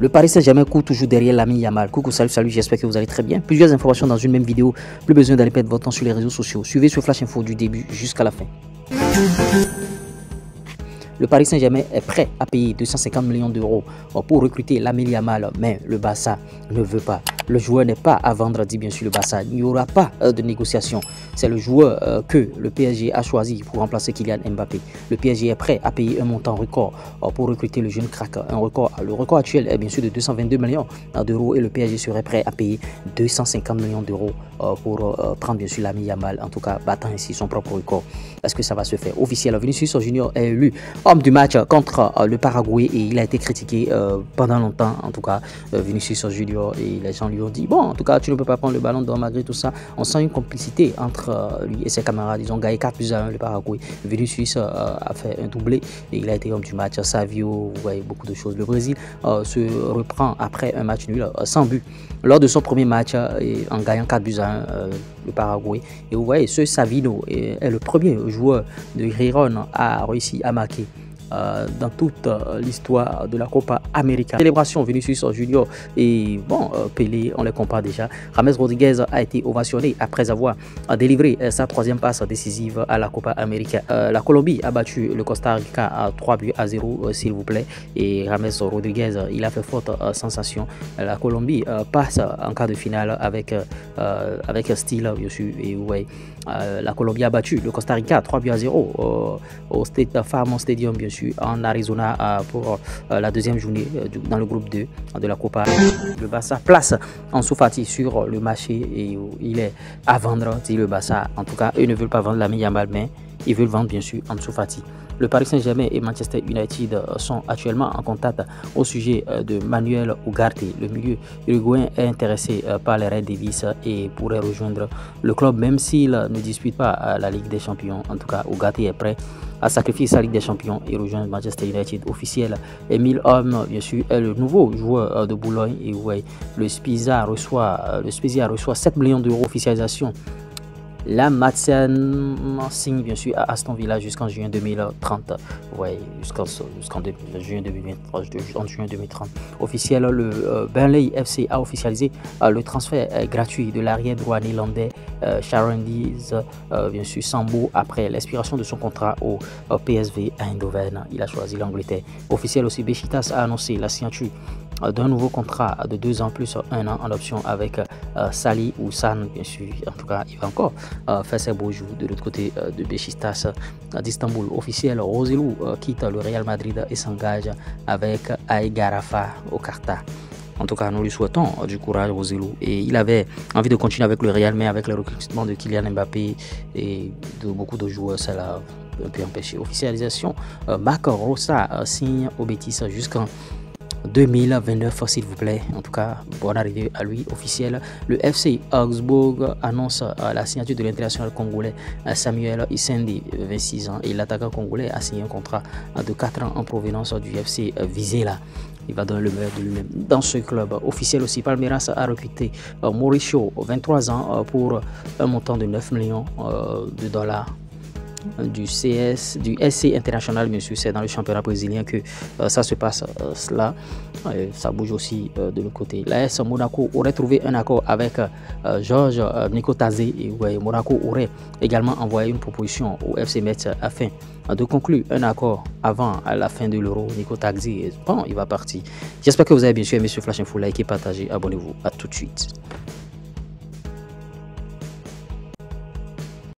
Le Paris Saint-Germain court toujours derrière Lamine Yamal. Coucou, salut, j'espère que vous allez très bien. Plusieurs informations dans une même vidéo. Plus besoin d'aller perdre votre temps sur les réseaux sociaux. Suivez ce Flash Info du début jusqu'à la fin. Le Paris Saint-Germain est prêt à payer 250 millions d'euros pour recruter Lamine Yamal, mais le Barça ne veut pas. Le joueur n'est pas à vendre, dit bien sûr le Barça. Il n'y aura pas de négociation. C'est le joueur que le PSG a choisi pour remplacer Kylian Mbappé. Le PSG est prêt à payer un montant record pour recruter le jeune crack. Le record actuel est bien sûr de 222 millions d'euros et le PSG serait prêt à payer 250 millions d'euros pour prendre bien sûr Lamine Yamal, en tout cas battant ainsi son propre record. Est-ce que ça va se faire? Officiel, Vinicius Junior est élu homme du match contre le Paraguay et il a été critiqué pendant longtemps, en tout cas Vinicius Junior, et les gens lui ont dit bon, en tout cas tu ne peux pas prendre le ballon d'or malgré tout ça. On sent une complicité entre lui et ses camarades. Ils ont gagné 4-1 le Paraguay. Vinicius a fait un doublé et il a été homme du match. Savio, vous voyez beaucoup de choses. Le Brésil se reprend après un match nul sans but lors de son premier match en gagnant 4-1 le Paraguay. Et vous voyez, ce Savino est le premier joueur de Riron à réussi à marquer dans toute l'histoire de la Copa América. Célébration Vinicius Junior et bon, Pelé, on les compare déjà. James Rodriguez a été ovationné après avoir délivré sa troisième passe décisive à la Copa América. La Colombie a battu le Costa Rica à 3-0, s'il vous plaît. Et James Rodriguez, il a fait forte sensation. La Colombie passe en quart de finale avec style, bien sûr. Et ouais, la Colombie a battu le Costa Rica 3-0 au State Farm Stadium, bien sûr, en Arizona pour la deuxième journée dans le groupe 2 de la Copa. Le Barça place Ansu Fati sur le marché et il est à vendre, dit le Barça. En tout cas, eux ne veulent pas vendre Lamine Yamal, mais ils veulent vendre bien sûr Ansu Fati. Le Paris Saint-Germain et Manchester United sont actuellement en contact au sujet de Manuel Ugarte. Le milieu uruguayen est intéressé par les Red Devils et pourrait rejoindre le club même s'il ne dispute pas la Ligue des Champions. En tout cas, Ugarte est prêt à sacrifier sa Ligue des Champions et rejoindre Manchester United officiel. Emile Holm, bien sûr, est le nouveau joueur de Boulogne et ouais, le Spezia reçoit 7 millions d'euros officialisation. La Madsen signe bien sûr à Aston Villa jusqu'en juin 2030. Ouais, jusqu'en juin 2030. Officiel, le Burnley FC a officialisé le transfert gratuit de l'arrière droit néerlandais Sharon Diaz, bien sûr Sambo, après l'expiration de son contrat au PSV Eindhoven. Il a choisi l'Angleterre. Officiel aussi, Besiktas a annoncé la signature d'un nouveau contrat de 2 ans plus 1 an en option avec Sali ou San, bien sûr. En tout cas, il va encore faire ses beaux jours de l'autre côté de Besiktas d'Istanbul. Officiel, Roselou quitte le Real Madrid et s'engage avec Aigar Rafa au Qatar. En tout cas, nous lui souhaitons du courage, Roselou. Et il avait envie de continuer avec le Real, mais avec le recrutement de Kylian Mbappé et de beaucoup de joueurs, ça l'a un peu empêché. Officialisation, Marc Rosa signe au Betis jusqu'en 2029, s'il vous plaît. En tout cas, bonne arrivée à lui, officiel. Le FC Augsbourg annonce la signature de l'international congolais Samuel Isendi, 26 ans, et l'attaquant congolais a signé un contrat de 4 ans en provenance du FC Vizela. Il va donner le meilleur de lui-même dans ce club. Officiel aussi, Palmeiras a recruté Mauricio, 23 ans, pour un montant de 9 millions de dollars. Du SC International, bien sûr, c'est dans le championnat brésilien que ça se passe cela. Ça bouge aussi de l'autre côté. L'AS Monaco aurait trouvé un accord avec Georges Nikotadze et ouais, Monaco aurait également envoyé une proposition au FC Metz afin de conclure un accord avant la fin de l'Euro. Nikotadze, bon, il va partir. J'espère que vous avez bien sûr aimé ce Flash Info. Likez, partagez, abonnez-vous. À tout de suite.